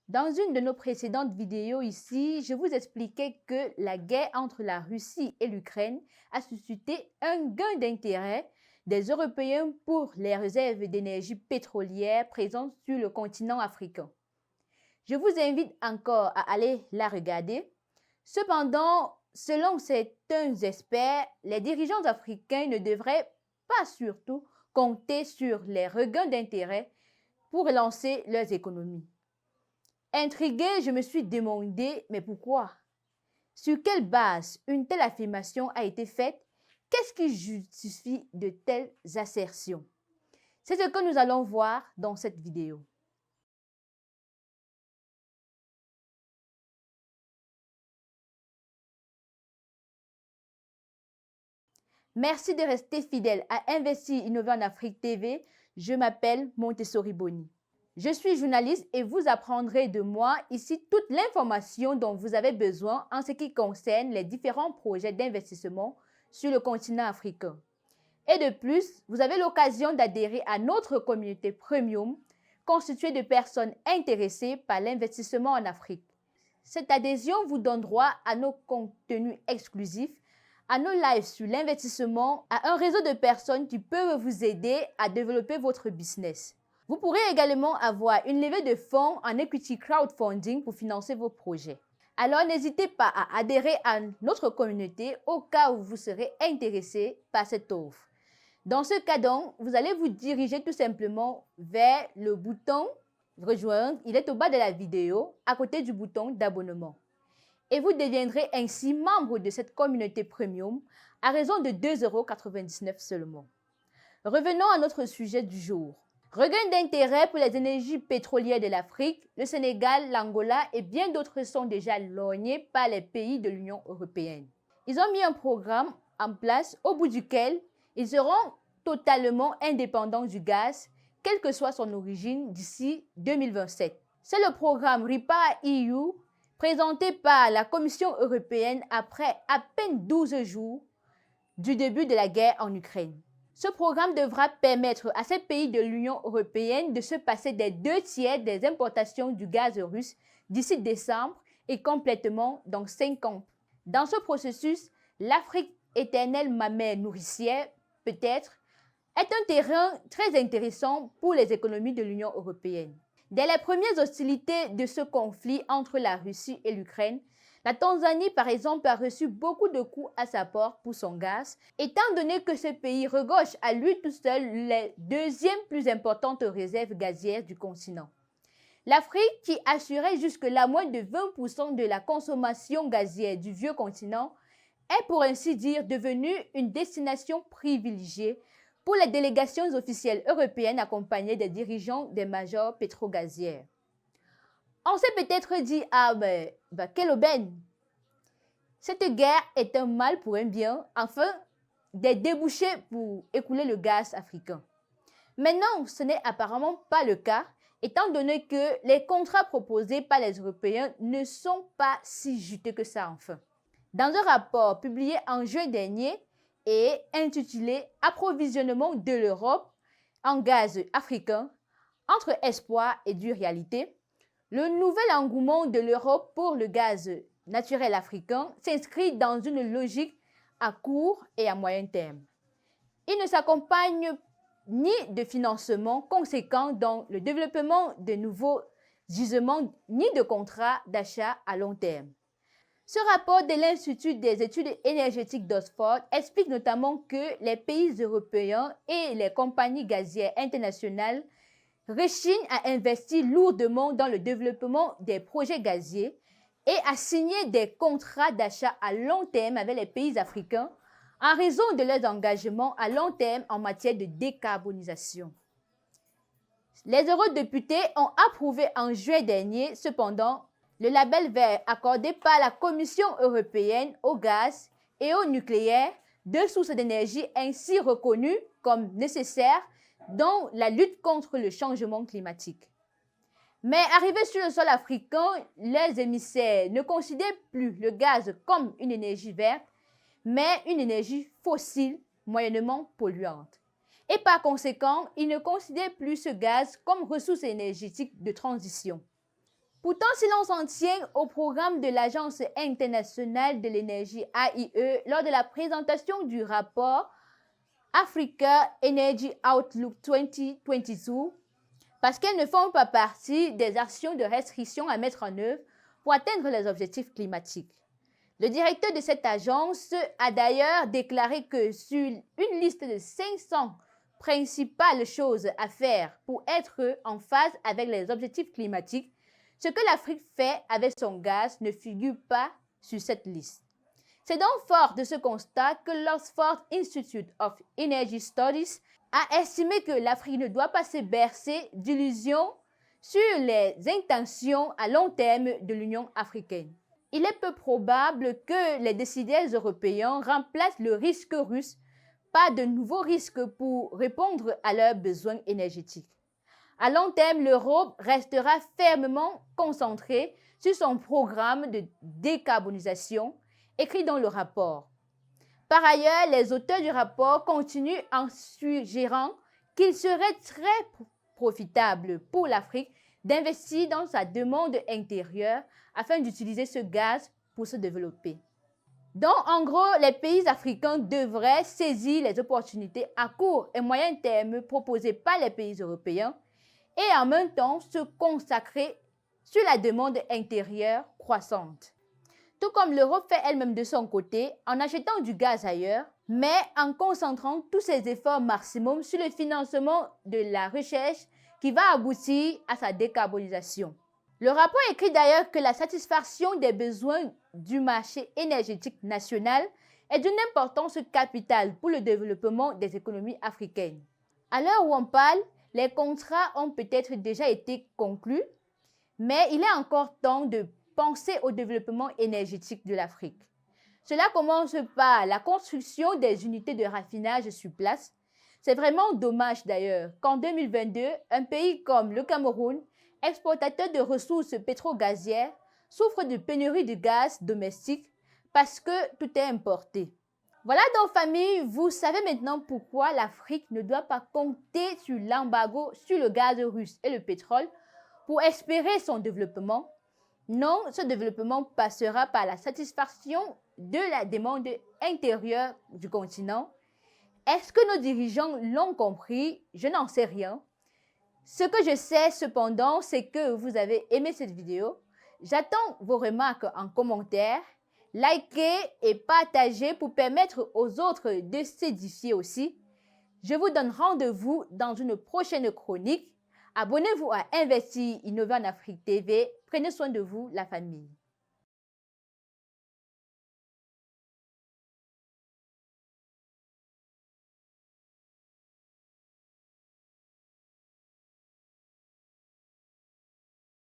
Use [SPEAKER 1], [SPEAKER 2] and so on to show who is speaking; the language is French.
[SPEAKER 1] Dans une de nos précédentes vidéos ici, je vous expliquais que la guerre entre la Russie et l'Ukraine a suscité un gain d'intérêt des Européens pour les réserves d'énergie pétrolière présentes sur le continent africain. Je vous invite encore à aller la regarder. Cependant, selon certains experts, les dirigeants africains ne devraient pas surtout compter sur les regains d'intérêt pour relancer leurs économies. Intriguée, je me suis demandé, mais pourquoi? Sur quelle base une telle affirmation a été faite? Qu'est-ce qui justifie de telles assertions? C'est ce que nous allons voir dans cette vidéo. Merci de rester fidèle à Investir Innover en Afrique TV. Je m'appelle Montessori Boni. Je suis journaliste et vous apprendrez de moi ici toute l'information dont vous avez besoin en ce qui concerne les différents projets d'investissement sur le continent africain. Et de plus, vous avez l'occasion d'adhérer à notre communauté premium constituée de personnes intéressées par l'investissement en Afrique. Cette adhésion vous donne droit à nos contenus exclusifs, à nos lives sur l'investissement, à un réseau de personnes qui peuvent vous aider à développer votre business. Vous pourrez également avoir une levée de fonds en equity crowdfunding pour financer vos projets. Alors n'hésitez pas à adhérer à notre communauté au cas où vous serez intéressé par cette offre. Dans ce cas donc, vous allez vous diriger tout simplement vers le bouton rejoindre. Il est au bas de la vidéo, à côté du bouton d'abonnement. Et vous deviendrez ainsi membre de cette communauté premium à raison de 2,99 € seulement. Revenons à notre sujet du jour. Regain d'intérêt pour les énergies pétrolières de l'Afrique, le Sénégal, l'Angola et bien d'autres sont déjà lorgnés par les pays de l'Union européenne. Ils ont mis un programme en place au bout duquel ils seront totalement indépendants du gaz, quelle que soit son origine, d'ici 2027. C'est le programme REPowerEU présenté par la Commission européenne après à peine 12 jours du début de la guerre en Ukraine. Ce programme devra permettre à ces pays de l'Union européenne de se passer des 2/3 des importations du gaz russe d'ici décembre et complètement dans 5 ans. Dans ce processus, l'Afrique, éternelle mamelle nourricière, peut-être, est un terrain très intéressant pour les économies de l'Union européenne. Dès les premières hostilités de ce conflit entre la Russie et l'Ukraine, la Tanzanie, par exemple, a reçu beaucoup de coups à sa porte pour son gaz, étant donné que ce pays regorge à lui tout seul les deuxièmes plus importantes réserves gazières du continent. L'Afrique, qui assurait jusque-là moins de 20% de la consommation gazière du vieux continent, est pour ainsi dire devenue une destination privilégiée pour les délégations officielles européennes accompagnées des dirigeants des majors pétrogazières. On s'est peut-être dit, quelle aubaine! Cette guerre est un mal pour un bien, enfin, des débouchés pour écouler le gaz africain. Mais non, ce n'est apparemment pas le cas, étant donné que les contrats proposés par les Européens ne sont pas si juteux que ça, enfin. Dans un rapport publié en juin dernier et intitulé « Approvisionnement de l'Europe en gaz africain, entre espoir et dure réalité », le nouvel engouement de l'Europe pour le gaz naturel africain s'inscrit dans une logique à court et à moyen terme. Il ne s'accompagne ni de financement conséquent dans le développement de nouveaux gisements, ni de contrats d'achat à long terme. Ce rapport de l'Institut des études énergétiques d'Oxford explique notamment que les pays européens et les compagnies gazières internationales rechignent à investir lourdement dans le développement des projets gaziers et à signer des contrats d'achat à long terme avec les pays africains en raison de leurs engagements à long terme en matière de décarbonisation. Les eurodéputés ont approuvé en juin dernier, cependant, le label vert accordé par la Commission européenne au gaz et au nucléaire, deux sources d'énergie ainsi reconnues comme nécessaires dans la lutte contre le changement climatique. Mais arrivés sur le sol africain, les émissaires ne considèrent plus le gaz comme une énergie verte, mais une énergie fossile moyennement polluante. Et par conséquent, ils ne considèrent plus ce gaz comme ressource énergétique de transition. Pourtant, si l'on s'en tient au programme de l'Agence internationale de l'énergie AIE lors de la présentation du rapport Africa Energy Outlook 2022, parce qu'elles ne font pas partie des actions de restriction à mettre en œuvre pour atteindre les objectifs climatiques. Le directeur de cette agence a d'ailleurs déclaré que sur une liste de 500 principales choses à faire pour être en phase avec les objectifs climatiques, ce que l'Afrique fait avec son gaz ne figure pas sur cette liste. C'est donc fort de ce constat que l'Oxford Institute of Energy Studies a estimé que l'Afrique ne doit pas se bercer d'illusions sur les intentions à long terme de l'Union africaine. Il est peu probable que les décideurs européens remplacent le risque russe par de nouveaux risques pour répondre à leurs besoins énergétiques. À long terme, l'Europe restera fermement concentrée sur son programme de décarbonisation écrit dans le rapport. Par ailleurs, les auteurs du rapport continuent en suggérant qu'il serait très profitable pour l'Afrique d'investir dans sa demande intérieure afin d'utiliser ce gaz pour se développer. Donc, en gros, les pays africains devraient saisir les opportunités à court et moyen terme proposées par les pays européens et en même temps se consacrer sur la demande intérieure croissante. Tout comme l'Europe fait elle-même de son côté en achetant du gaz ailleurs, mais en concentrant tous ses efforts maximum sur le financement de la recherche qui va aboutir à sa décarbonisation. Le rapport écrit d'ailleurs que la satisfaction des besoins du marché énergétique national est d'une importance capitale pour le développement des économies africaines. À l'heure où on parle, les contrats ont peut-être déjà été conclus, mais il est encore temps de penser au développement énergétique de l'Afrique. Cela commence par la construction des unités de raffinage sur place. C'est vraiment dommage d'ailleurs qu'en 2022, un pays comme le Cameroun, exportateur de ressources pétro-gazières, souffre de pénurie de gaz domestique parce que tout est importé. Voilà donc famille, vous savez maintenant pourquoi l'Afrique ne doit pas compter sur l'embargo sur le gaz russe et le pétrole pour espérer son développement. Non, ce développement passera par la satisfaction de la demande intérieure du continent. Est-ce que nos dirigeants l'ont compris? Je n'en sais rien. Ce que je sais cependant, c'est que vous avez aimé cette vidéo. J'attends vos remarques en commentaire. Likez et partagez pour permettre aux autres de s'édifier aussi. Je vous donne rendez-vous dans une prochaine chronique. Abonnez-vous à Investir Innover en Afrique TV. Prenez soin de vous, la famille.